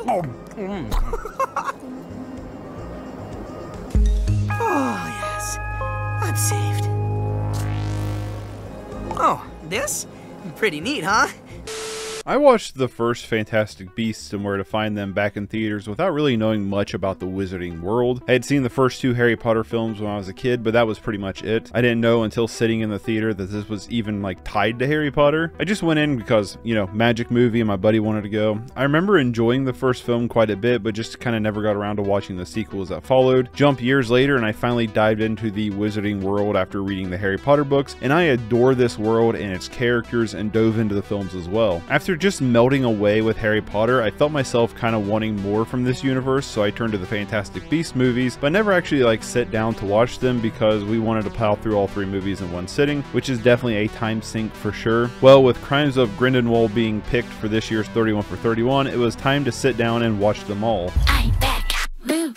Oh, yes. I'm saved. Oh, this? Pretty neat, huh? I watched the first Fantastic Beasts and Where to Find Them back in theaters without really knowing much about the wizarding world. I had seen the first 2 Harry Potter films when I was a kid, but that was pretty much it. I didn't know until sitting in the theater that this was even like tied to Harry Potter. I just went in because, you know, magic movie and my buddy wanted to go. I remember enjoying the first film quite a bit, but just kind of never got around to watching the sequels that followed. Jump years later and I finally dived into the wizarding world after reading the Harry Potter books, and I adore this world and its characters and dove into the films as well. After just melting away with Harry Potter, I felt myself kind of wanting more from this universe, so I turned to the Fantastic Beasts movies, but never actually like sit down to watch them because we wanted to plow through all 3 movies in one sitting, which is definitely a time sink for sure. Well, with Crimes of Grindelwald being picked for this year's 31 for 31, it was time to sit down and watch them all. I'm back. Move.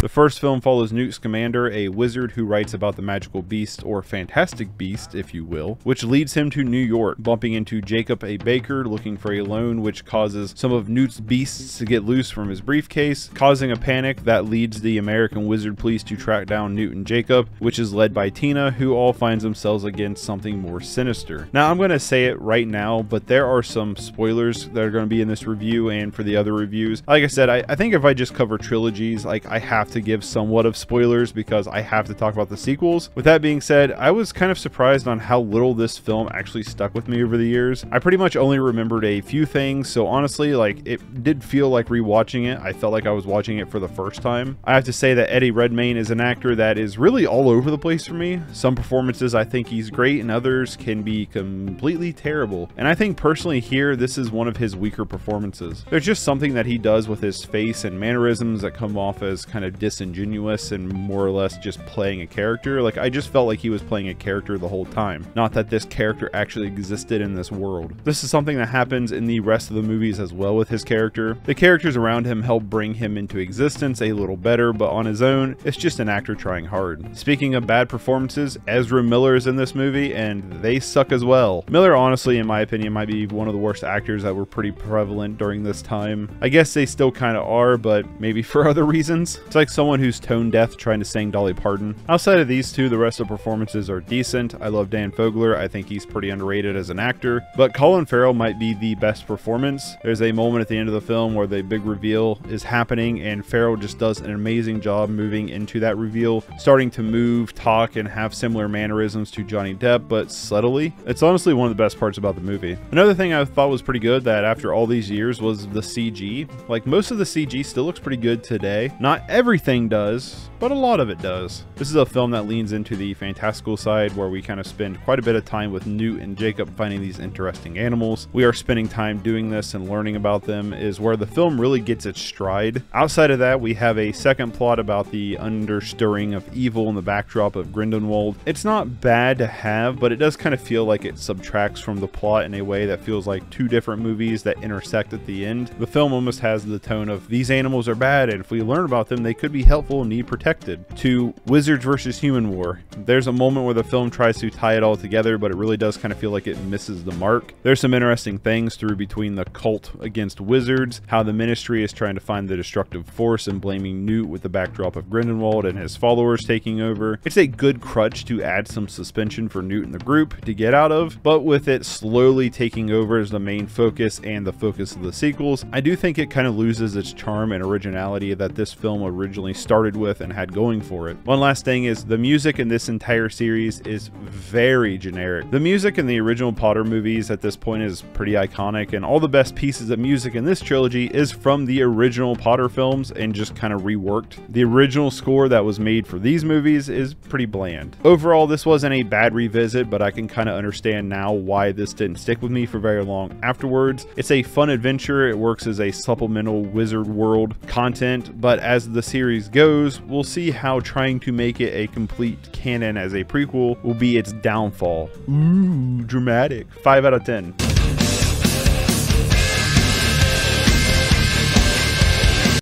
The first film follows Newt Scamander, a wizard who writes about the magical beast, or fantastic beast, if you will, which leads him to New York, bumping into Jacob, a baker, looking for a loan, which causes some of Newt's beasts to get loose from his briefcase, causing a panic that leads the American wizard police to track down Newt and Jacob, which is led by Tina, who all finds themselves against something more sinister. Now, I'm going to say it right now, but there are some spoilers that are going to be in this review and for the other reviews. Like I said, I think if I just cover trilogies, like I have to give somewhat of spoilers because I have to talk about the sequels. With that being said, I was kind of surprised on how little this film actually stuck with me over the years. I pretty much only remembered a few things, so honestly, like, it did feel like rewatching it. I felt like I was watching it for the first time. I have to say that Eddie Redmayne is an actor that is really all over the place for me. Some performances I think he's great and others can be completely terrible. And I think personally here, this is one of his weaker performances. There's just something that he does with his face and mannerisms that come off as kind of disingenuous and more or less just playing a character. Like, I just felt like he was playing a character the whole time, not that this character actually existed in this world. This is something that happens in the rest of the movies as well with his character. The characters around him help bring him into existence a little better, but on his own, it's just an actor trying hard. Speaking of bad performances, Ezra Miller is in this movie, and they suck as well. Miller, honestly, in my opinion, might be one of the worst actors that were pretty prevalent during this time. I guess they still kind of are, but maybe for other reasons. It's like someone who's tone deaf trying to sing Dolly Parton. Outside of these two, the rest of the performances are decent. I love Dan Fogler. I think he's pretty underrated as an actor, but Collin Farrell might be the best performance. There's a moment at the end of the film where the big reveal is happening and Farrell just does an amazing job moving into that reveal, starting to move, talk, and have similar mannerisms to Johnny Depp, but subtly. It's honestly one of the best parts about the movie. Another thing I thought was pretty good that after all these years was the CG. Like, most of the CG still looks pretty good today. Not everything does, but a lot of it does. This is a film that leans into the fantastical side where we kind of spend quite a bit of time with Newt and Jacob finding these interesting animals. We are spending time doing this and learning about them is where the film really gets its stride. Outside of that, we have a second plot about the understirring of evil in the backdrop of Grindelwald. It's not bad to have, but it does kind of feel like it subtracts from the plot in a way that feels like two different movies that intersect at the end. The film almost has the tone of these animals are bad, and if we learn about them, they could be helpful and need protected, to wizards versus human war. There's a moment where the film tries to tie it all together, but it really does kind of feel like it misses the mark. There's some interesting things through between the cult against wizards, how the ministry is trying to find the destructive force and blaming Newt with the backdrop of Grindelwald and his followers taking over. It's a good crutch to add some suspension for Newt and the group to get out of, but with it slowly taking over as the main focus and the focus of the sequels, I do think it kind of loses its charm and originality that this film originally started with and had going for it. One last thing is the music in this entire series is very generic. The music in the original Potter movies at this point is pretty iconic, and all the best pieces of music in this trilogy is from the original Potter films and just kind of reworked. The original score that was made for these movies is pretty bland. Overall, this wasn't a bad revisit, but I can kind of understand now why this didn't stick with me for very long afterwards. It's a fun adventure. It works as a supplemental Wizard World content, but as the series goes, we'll see how trying to make it a complete canon as a prequel will be its downfall. Ooh, dramatic. 5 out of 10.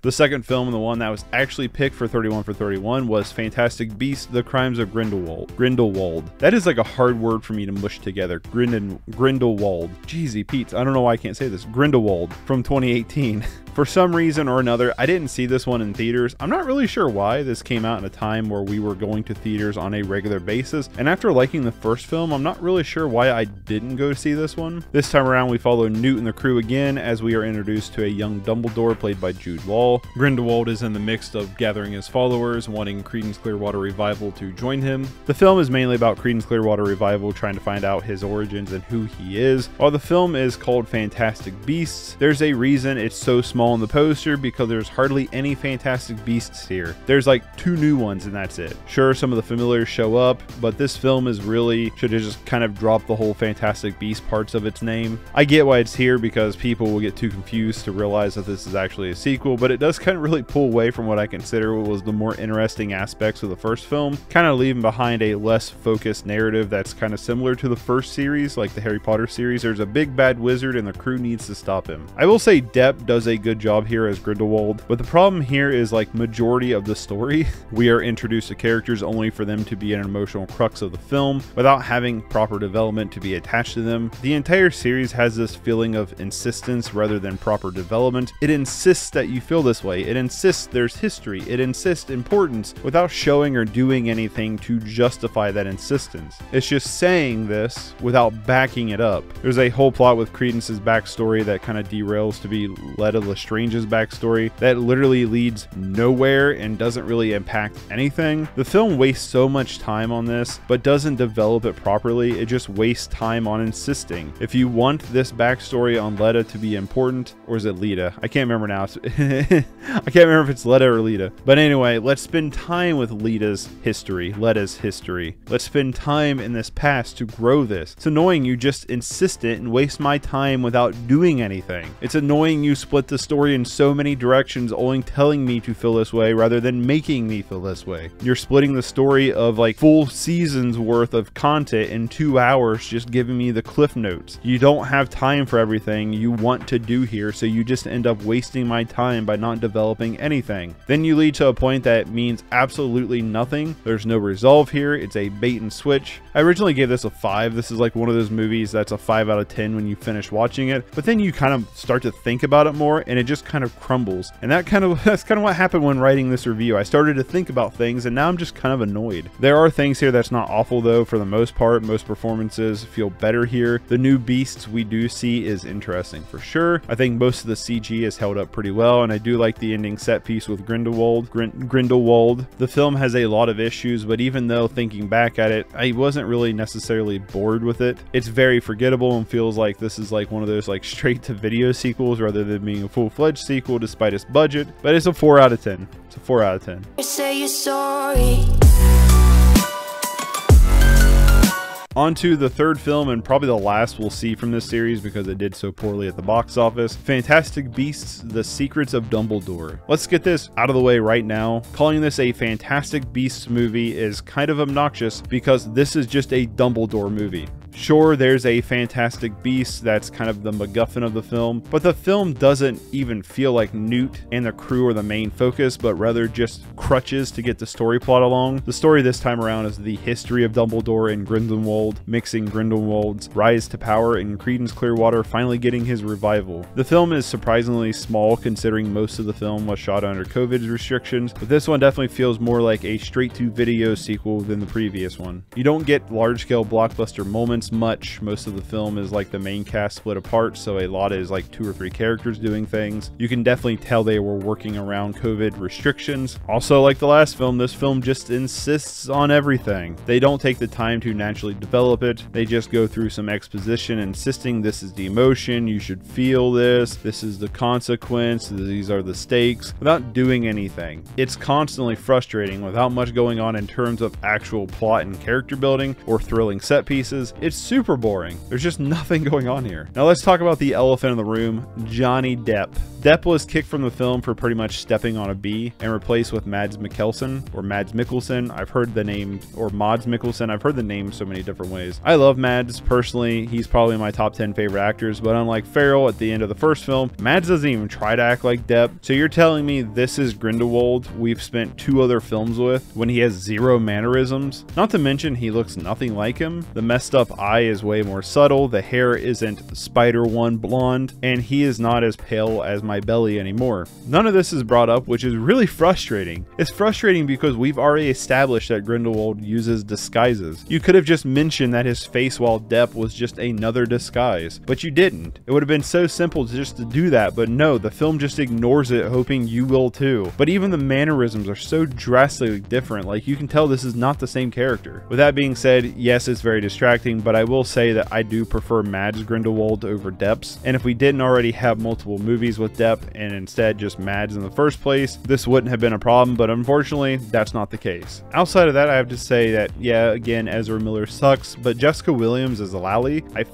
The second film, and the one that was actually picked for 31 for 31, was Fantastic Beasts: The Crimes of Grindelwald. That is like a hard word for me to mush together. Grindelwald. Jeezy Pete's. I don't know why I can't say this. Grindelwald from 2018. For some reason or another, I didn't see this one in theaters. I'm not really sure why. This came out in a time where we were going to theaters on a regular basis, and after liking the first film, I'm not really sure why I didn't go see this one. This time around, we follow Newt and the crew again as we are introduced to a young Dumbledore played by Jude Law. Grindelwald is in the midst of gathering his followers, wanting Creedence Clearwater Revival to join him. The film is mainly about Creedence Clearwater Revival trying to find out his origins and who he is. While the film is called Fantastic Beasts, there's a reason it's so small on the poster, because there's hardly any Fantastic Beasts here. There's like 2 new ones and that's it. Sure, some of the familiars show up, but this film is really should have just kind of dropped the whole Fantastic Beast parts of its name. I get why it's here, because people will get too confused to realize that this is actually a sequel, but it does kind of really pull away from what I consider was the more interesting aspects of the first film, kind of leaving behind a less focused narrative that's kind of similar to the first series, like the Harry Potter series. There's a big bad wizard and the crew needs to stop him. I will say Depp does a good job here as Grindelwald, but the problem here is like majority of the story, we are introduced to characters only for them to be an emotional crux of the film without having proper development to be attached to them. The entire series has this feeling of insistence rather than proper development. It insists that you feel this way. It insists there's history. It insists importance without showing or doing anything to justify that insistence. It's just saying this without backing it up. There's a whole plot with Credence's backstory that kind of derails to be Letta Lestrange's backstory that literally leads nowhere and doesn't really impact anything. The film wastes so much time on this, but doesn't develop it properly. It just wastes time on insisting. If you want this backstory on Letta to be important, or is it Lita? I can't remember now. I can't remember if it's Letta or Lita. But anyway, let's spend time with Letta's history. Let's spend time in this past to grow this. It's annoying you just insist it and waste my time without doing anything. It's annoying you split the story in so many directions, only telling me to feel this way rather than making me feel this way. You're splitting the story of like full seasons worth of content in 2 hours, just giving me the cliff notes. You don't have time for everything you want to do here, so you just end up wasting my time by not developing anything. Then you lead to a point that means absolutely nothing. There's no resolve here. It's a bait and switch. I originally gave this a 5. This is like one of those movies that's a 5 out of 10 when you finish watching it, but then you kind of start to think about it more and it just kind of crumbles. And that's kind of what happened when writing this review. I started to think about things and now I'm just kind of annoyed. There are things here that's not awful though. For the most part, most performances feel better here. The new beasts we do see is interesting for sure. I think most of the CG is held up pretty well, and I do like the ending set piece with Grindelwald. The film has a lot of issues, but even though thinking back at it, I wasn't really necessarily bored with it. It's very forgettable and feels like this is like one of those like straight to video sequels rather than being a full-fledged sequel despite its budget, but it's a 4 out of 10. It's a 4 out of 10. Say you're sorry. On to the third film, and probably the last we'll see from this series because it did so poorly at the box office. Fantastic Beasts: The Secrets of Dumbledore. Let's get this out of the way right now. Calling this a Fantastic Beasts movie is kind of obnoxious because this is just a Dumbledore movie. Sure, there's a Fantastic Beast that's kind of the MacGuffin of the film, but the film doesn't even feel like Newt and the crew are the main focus, but rather just crutches to get the story plot along. The story this time around is the history of Dumbledore and Grindelwald, mixing Grindelwald's rise to power and Creedence Clearwater finally getting his revival. The film is surprisingly small considering most of the film was shot under COVID restrictions, but this one definitely feels more like a straight-to-video sequel than the previous one. You don't get large-scale blockbuster moments much. Most of the film is like the main cast split apart, so a lot is like 2 or 3 characters doing things. You can definitely tell they were working around COVID restrictions. Also, like the last film, this film just insists on everything. They don't take the time to naturally develop it. They just go through some exposition insisting this is the emotion, you should feel this is the consequence, these are the stakes, without doing anything. It's constantly frustrating without much going on in terms of actual plot and character building or thrilling set pieces. It's It's super boring. There's just nothing going on here. Now let's talk about the elephant in the room, Johnny Depp. Depp was kicked from the film for pretty much stepping on a bee and replaced with Mads Mikkelsen. I've heard the name, or Mads Mikkelsen. I've heard the name so many different ways. I love Mads personally. He's probably my top 10 favorite actors, but unlike Farrell at the end of the first film, Mads doesn't even try to act like Depp. So you're telling me this is Grindelwald we've spent 2 other films with when he has 0 mannerisms? Not to mention he looks nothing like him. The messed up eye is way more subtle. The hair isn't Spider-1 blonde, and he is not as pale as my belly anymore. None of this is brought up, which is really frustrating. It's frustrating because we've already established that Grindelwald uses disguises. You could have just mentioned that his face while Depp was just another disguise, but you didn't. It would have been so simple just to do that, but no, the film just ignores it, hoping you will too. But even the mannerisms are so drastically different, like you can tell this is not the same character. With that being said, yes, it's very distracting, but I will say that I do prefer Mads Grindelwald over Depp's, and if we didn't already have multiple movies with Depp and instead just Mads in the first place, this wouldn't have been a problem, but unfortunately that's not the case. Outside of that, I have to say that yeah, again, Ezra Miller sucks, but Jessica Williams as Lally, I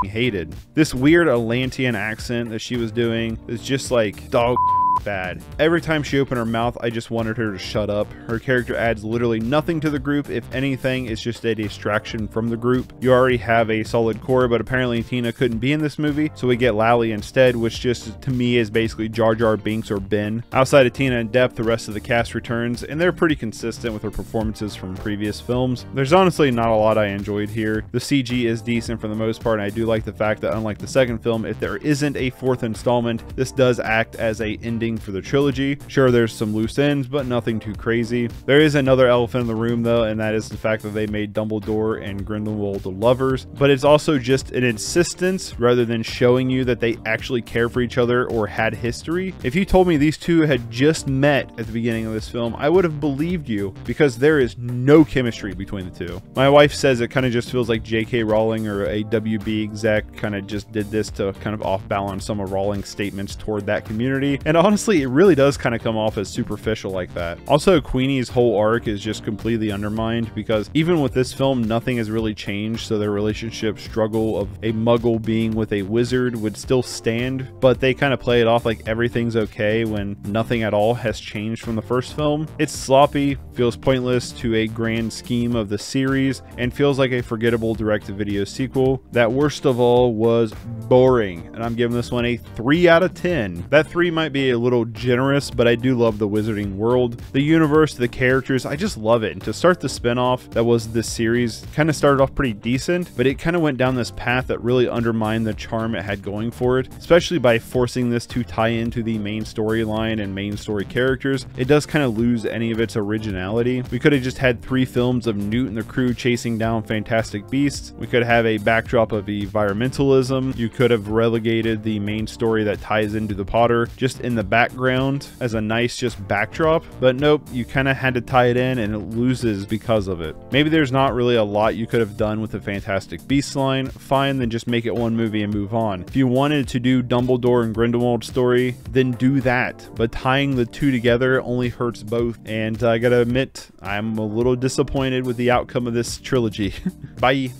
hated. This weird Atlantean accent that she was doing is just like dog bad. Every time she opened her mouth, I just wanted her to shut up. Her character adds literally nothing to the group. If anything, it's just a distraction from the group. You already have a solid core, but apparently Tina couldn't be in this movie, so we get Lally instead, which just to me is basically Jar Jar Binks or Ben. Outside of Tina and Depp, the rest of the cast returns, and they're pretty consistent with their performances from previous films. There's honestly not a lot I enjoyed here. The CG is decent for the most part, and I do like the fact that unlike the second film, if there isn't a 4th installment, this does act as a ending for the trilogy. Sure, there's some loose ends, but nothing too crazy. There is another elephant in the room though, and that is the fact that they made Dumbledore and Grindelwald lovers, but it's also just an insistence rather than showing you that they actually care for each other or had history. If you told me these two had just met at the beginning of this film, I would have believed you, because there is no chemistry between the two. My wife says it kind of just feels like J.K. Rowling or a WB exec kind of just did this to kind of off balance some of Rowling's statements toward that community, and honestly it really does kind of come off as superficial like that. Also, Queenie's whole arc is just completely undermined, because even with this film nothing has really changed, so their relationship struggle of a muggle being with a wizard would still stand, but they kind of play it off like everything's okay when nothing at all has changed from the first film. It's sloppy, feels pointless to a grand scheme of the series, and feels like a forgettable direct-to-video sequel that worst of all was boring, and I'm giving this one a 3 out of 10. That 3 might be a little generous, but I do love the wizarding world, the universe, the characters. I just love it. And to start the spinoff that was this series, kind of started off pretty decent, but it kind of went down this path that really undermined the charm it had going for it, especially by forcing this to tie into the main storyline and main story characters. It does kind of lose any of its originality. We could have just had 3 films of Newt and the crew chasing down fantastic beasts. We could have a backdrop of environmentalism. You could have relegated the main story that ties into the Potter just in the background as a nice just backdrop, but nope, you kind of had to tie it in and it loses because of it. Maybe there's not really a lot you could have done with the Fantastic Beasts line. Fine, then just make it one movie and move on. If you wanted to do Dumbledore and Grindelwald story, then do that, but tying the two together only hurts both, and I gotta admit I'm a little disappointed with the outcome of this trilogy. Bye.